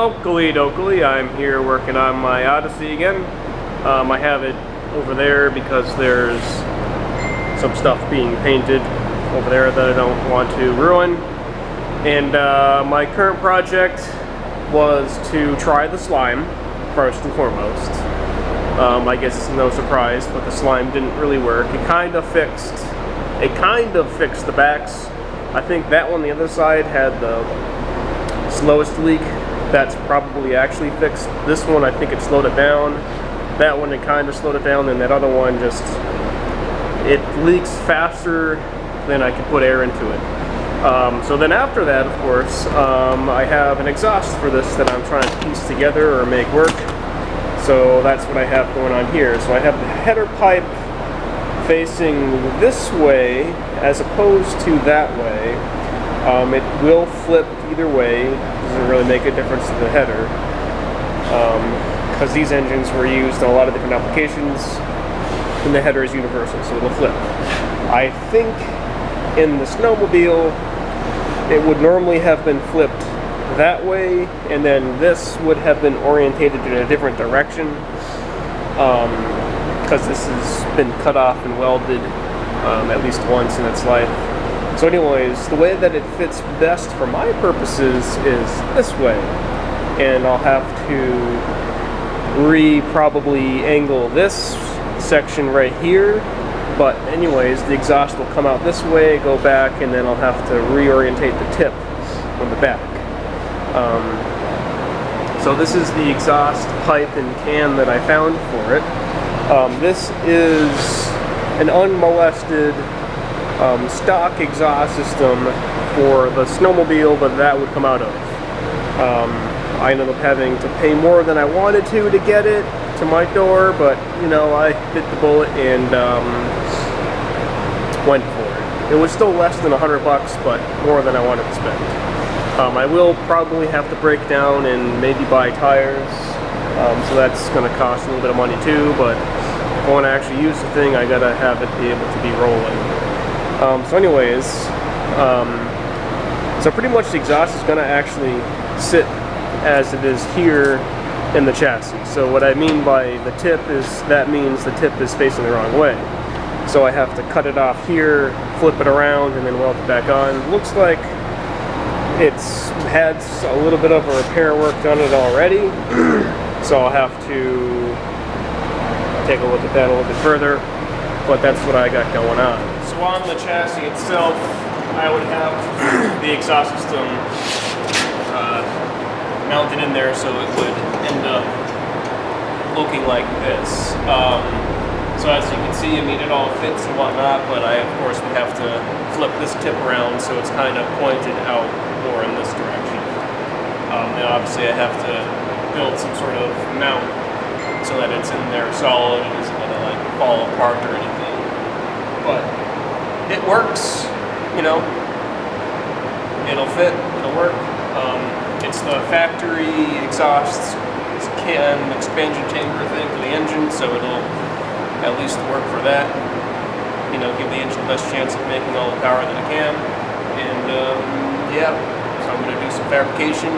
Oakley dokley, I'm here working on my Odyssey again. I have it over there because there's some stuff being painted over there that I don't want to ruin. And my current project was to try the slime first and foremost. I guess it's no surprise, but the slime didn't really work. It kind of fixed the backs. I think that one, the other side, had the slowest leak. That's probably actually fixed. This one, I think it slowed it down. That one, it kind of slowed it down, and that other one just, it leaks faster than I can put air into it. So then after that, of course, I have an exhaust for this that I'm trying to piece together or make work. So that's what I have going on here. So I have the header pipe facing this way as opposed to that way. It will flip either way. Doesn't really make a difference to the header, because these engines were used in a lot of different applications, and the header is universal, so it'll flip. I think in the snowmobile it would normally have been flipped that way, and then this would have been orientated in a different direction, because this has been cut off and welded at least once in its life. So anyways, the way that it fits best for my purposes is this way, and I'll have to probably angle this section right here, but anyways, the exhaust will come out this way, go back, and then I'll have to reorientate the tip on the back. So this is the exhaust pipe and can that I found for it. This is an unmolested stock exhaust system for the snowmobile, but that would come out of. I ended up having to pay more than I wanted to get it to my door, but you know, I bit the bullet and went for it. It was still less than $100, but more than I wanted to spend. I will probably have to break down and maybe buy tires, so that's going to cost a little bit of money too, but if I want to actually use the thing, I gotta have it be able to be rolling. So anyways, so pretty much the exhaust is going to actually sit as it is here in the chassis. So what I mean by the tip is, that means the tip is facing the wrong way. So I have to cut it off here, flip it around, and then weld it back on. Looks like it's had a little bit of a repair work done it already, so I'll have to take a look at that a little bit further, but that's what I got going on. So on the chassis itself, I would have the exhaust system mounted in there, so it would end up looking like this. So as you can see, I mean, it all fits and whatnot, but I of course would have to flip this tip around so it's kind of pointed out more in this direction. And obviously I have to build some sort of mount so that it's in there solid and isn't going to like fall apart or anything. But it works, you know, it'll fit, it'll work. It's the factory exhaust can expansion chamber thing for the engine, so it'll at least work for that. You know, give the engine the best chance of making all the power that it can. And yeah, so I'm going to do some fabrication,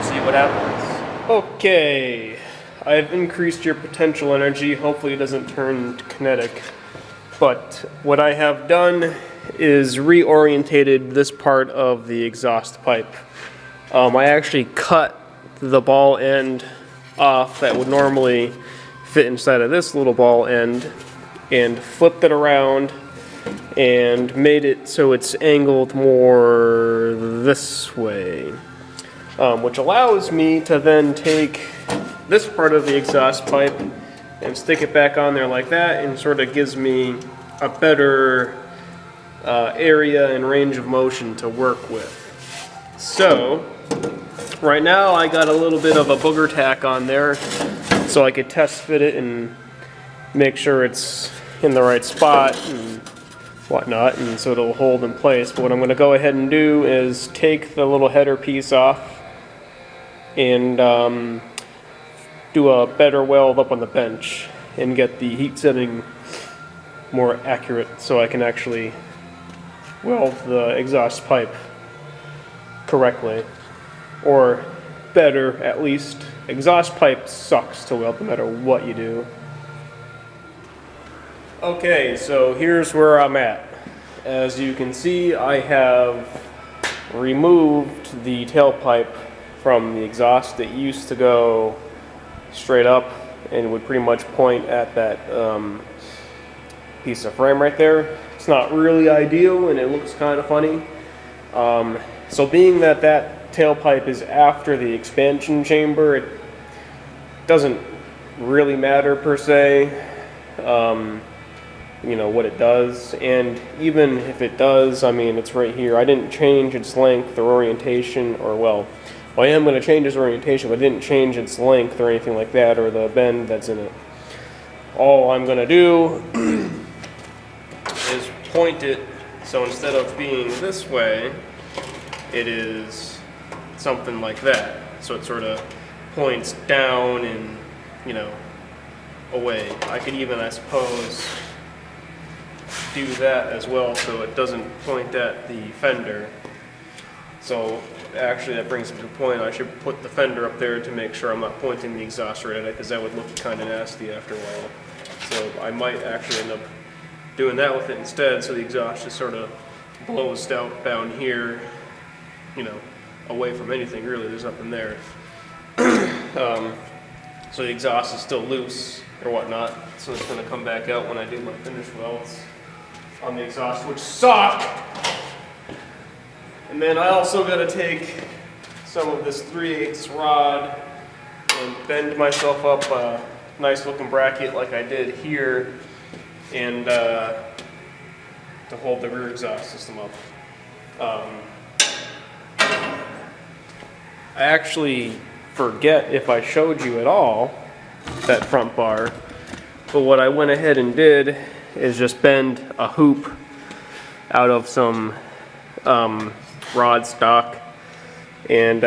see what happens. Okay, I've increased your potential energy. Hopefully it doesn't turn kinetic. But what I have done is reorientated this part of the exhaust pipe. I actually cut the ball end off that would normally fit inside of this little ball end and flipped it around and made it so it's angled more this way, which allows me to then take this part of the exhaust pipe and stick it back on there like that, and sort of gives me a better area and range of motion to work with. So right now I got a little bit of a booger tack on there so I could test fit it and make sure it's in the right spot and whatnot, and so it'll hold in place. But what I'm going to go ahead and do is take the little header piece off and do a better weld up on the bench and get the heat setting more accurate so I can actually weld the exhaust pipe correctly, or better, at least. Exhaust pipe sucks to weld no matter what you do. Okay, so here's where I'm at. As you can see, I have removed the tailpipe from the exhaust. It used to go straight up and would pretty much point at that piece of frame right there. It's not really ideal and it looks kind of funny. So being that that tailpipe is after the expansion chamber, it doesn't really matter per se, you know, what it does. And even if it does, I mean, it's right here. I didn't change its length or orientation, or well, I am going to change its orientation, but I didn't change its length or anything like that, or the bend that's in it. All I'm going to do is point it, so instead of being this way, it is something like that. So it sort of points down and, you know, away. I could even, I suppose, do that as well so it doesn't point at the fender. So actually that brings me to a point, I should put the fender up there to make sure I'm not pointing the exhaust right at it, because that would look kind of nasty after a while. So I might actually end up doing that with it instead, so the exhaust just sort of blows out down here, you know, away from anything really. There's nothing there. So the exhaust is still loose or whatnot, so it's going to come back out when I do my finish welds on the exhaust, which suck. And then I also got to take some of this 3/8 rod and bend myself up a nice looking bracket like I did here, and to hold the rear exhaust system up. I actually forget if I showed you at all that front bar, but what I went ahead and did is just bend a hoop out of some rod stock and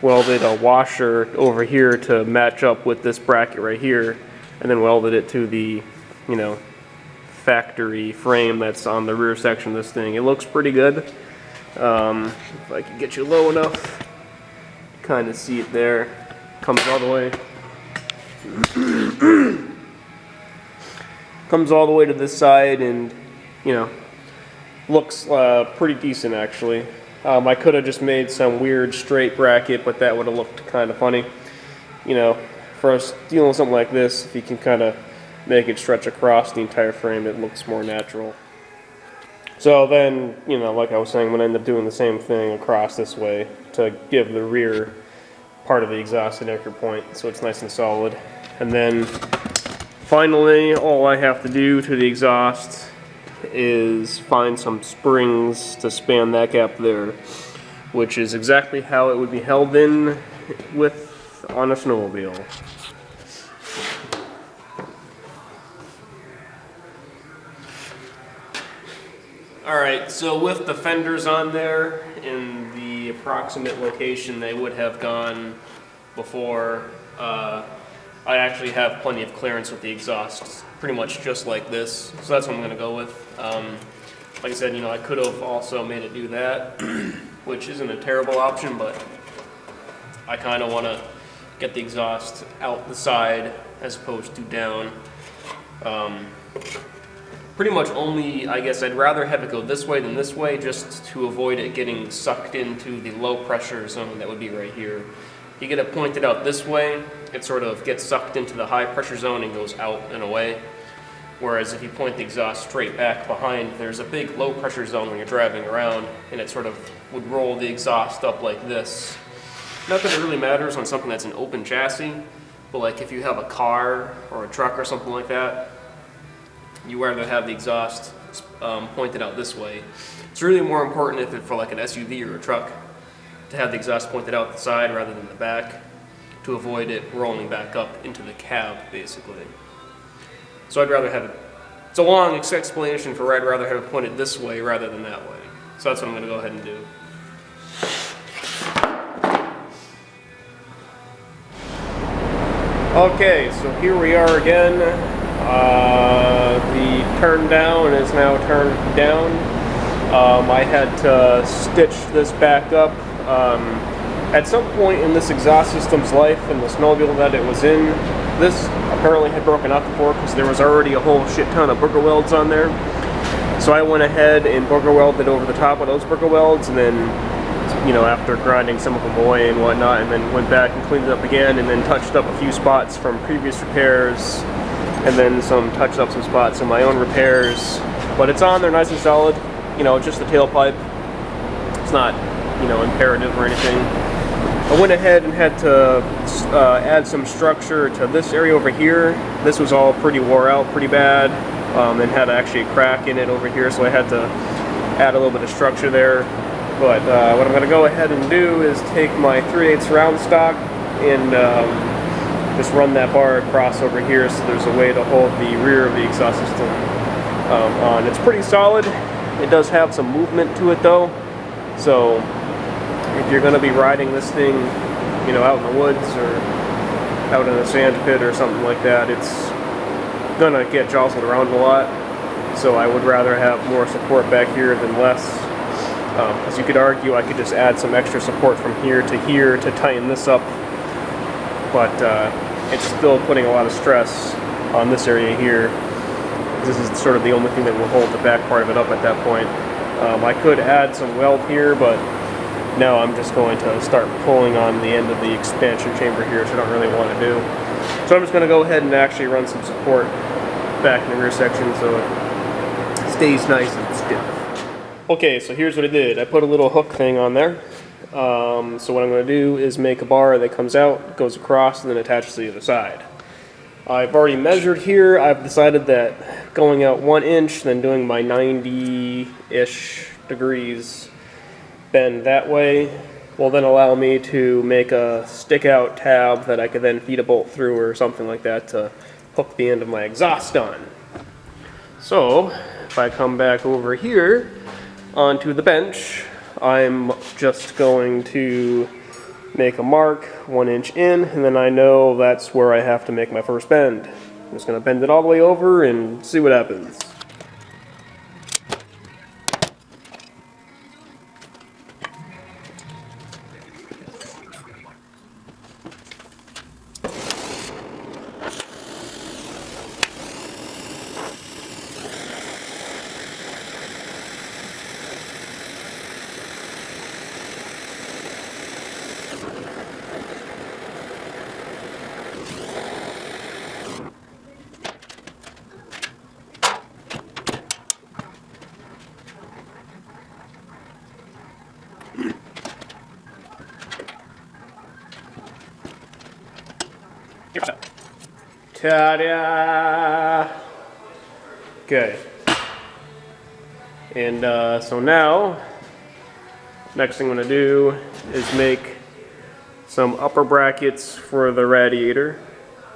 welded a washer over here to match up with this bracket right here, and then welded it to the, you know, factory frame that's on the rear section of this thing. It looks pretty good. If I can get you low enough, kind of see it there. Comes all the way. Comes all the way to this side, and, you know, looks pretty decent actually. I could have just made some weird straight bracket, but that would have looked kind of funny. You know, for us dealing with something like this, if you can kind of make it stretch across the entire frame, it looks more natural. So then, you know, like I was saying, I'm going to end up doing the same thing across this way to give the rear part of the exhaust an anchor point so it's nice and solid. And then finally, all I have to do to the exhaust is find some springs to span that gap there, which is exactly how it would be held in with on a snowmobile. Alright, so with the fenders on there in the approximate location they would have gone before, I actually have plenty of clearance with the exhaust, pretty much just like this, so that's what I'm going to go with. Like I said, you know, I could have also made it do that, which isn't a terrible option, but I kind of want to get the exhaust out the side as opposed to down. Pretty much only, I guess I'd rather have it go this way than this way, just to avoid it getting sucked into the low pressure zone that would be right here. If you get it pointed out this way, it sort of gets sucked into the high pressure zone and goes out and away. Whereas if you point the exhaust straight back behind, there's a big low pressure zone when you're driving around, and it sort of would roll the exhaust up like this. Not that it really matters on something that's an open chassis, but like if you have a car or a truck or something like that, you rather have the exhaust pointed out this way. It's really more important if it's for like an SUV or a truck to have the exhaust pointed out the side rather than the back, to avoid it rolling back up into the cab basically. So I'd rather have it, it's a long explanation for why I'd rather have it pointed this way rather than that way. So that's what I'm going to go ahead and do. Okay, so here we are again. The turn down is now turned down. I had to stitch this back up. At some point in this exhaust system's life and the snowmobile that it was in, this apparently had broken off before because there was already a whole shit ton of booger welds on there. So I went ahead and booger welded over the top of those booger welds, and then, you know, after grinding some of them away and whatnot, and then went back and cleaned it up again, and then touched up a few spots from previous repairs, and then touched up some spots in my own repairs. But it's on there nice and solid, you know, just the tailpipe. It's not, you know, imperative or anything. I went ahead and had to add some structure to this area over here. This was all pretty wore out, pretty bad, and had actually a crack in it over here, so I had to add a little bit of structure there. But what I'm going to go ahead and do is take my 3/8 round stock and just run that bar across over here so there's a way to hold the rear of the exhaust system on. It's pretty solid. It does have some movement to it though, so if you're going to be riding this thing, you know, out in the woods or out in a sand pit or something like that, it's going to get jostled around a lot. So I would rather have more support back here than less. As you could argue, I could just add some extra support from here to tighten this up, but it's still putting a lot of stress on this area here. This is sort of the only thing that will hold the back part of it up at that point. I could add some weld here, but now I'm just going to start pulling on the end of the expansion chamber here, which I don't really want to do. So I'm just going to go ahead and actually run some support back in the rear section so it stays nice and stiff. Okay, so here's what I did. I put a little hook thing on there. So what I'm going to do is make a bar that comes out, goes across, and then attaches to the other side. I've already measured here. I've decided that going out 1 inch, then doing my 90-ish degrees bend that way will then allow me to make a stick out tab that I could then feed a bolt through or something like that to hook the end of my exhaust on. So if I come back over here onto the bench, I'm just going to make a mark 1 inch in, and then I know that's where I have to make my first bend. I'm just going to bend it all the way over and see what happens. Ta-da! Okay. And so now, next thing I'm going to do is make some upper brackets for the radiator,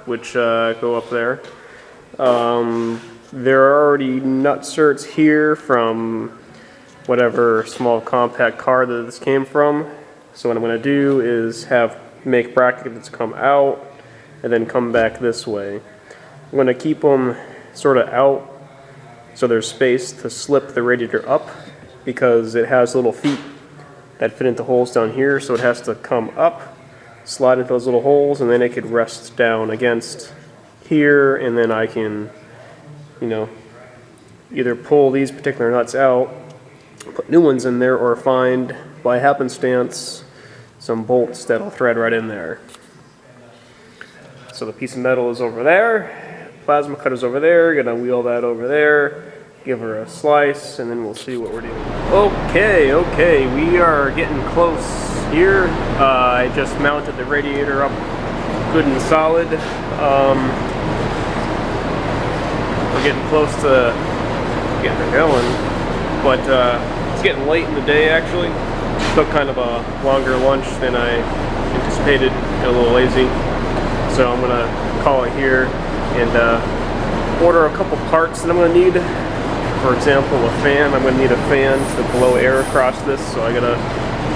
which go up there. There are already nutserts here from whatever small compact car that this came from. So what I'm going to do is make brackets come out and then come back this way. I'm going to keep them sort of out so there's space to slip the radiator up, because it has little feet that fit into holes down here, so it has to come up, slide into those little holes, and then it could rest down against here, and then I can, you know, either pull these particular nuts out, put new ones in there, or find, by happenstance, some bolts that'll thread right in there. So the piece of metal is over there, plasma cutter's over there, gonna wheel that over there, give her a slice, and then we'll see what we're doing. Okay, we are getting close here. I just mounted the radiator up good and solid. We're getting close to getting her going, but it's getting late in the day actually. Took kind of a longer lunch than I anticipated, got a little lazy. So I'm going to call it here and order a couple parts that I'm going to need. For example, a fan. I'm going to need a fan to blow air across this, so I got to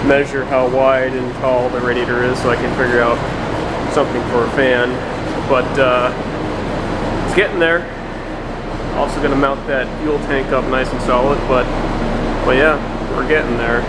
measure how wide and tall the radiator is so I can figure out something for a fan. But it's getting there. Also going to mount that fuel tank up nice and solid, but yeah, we're getting there.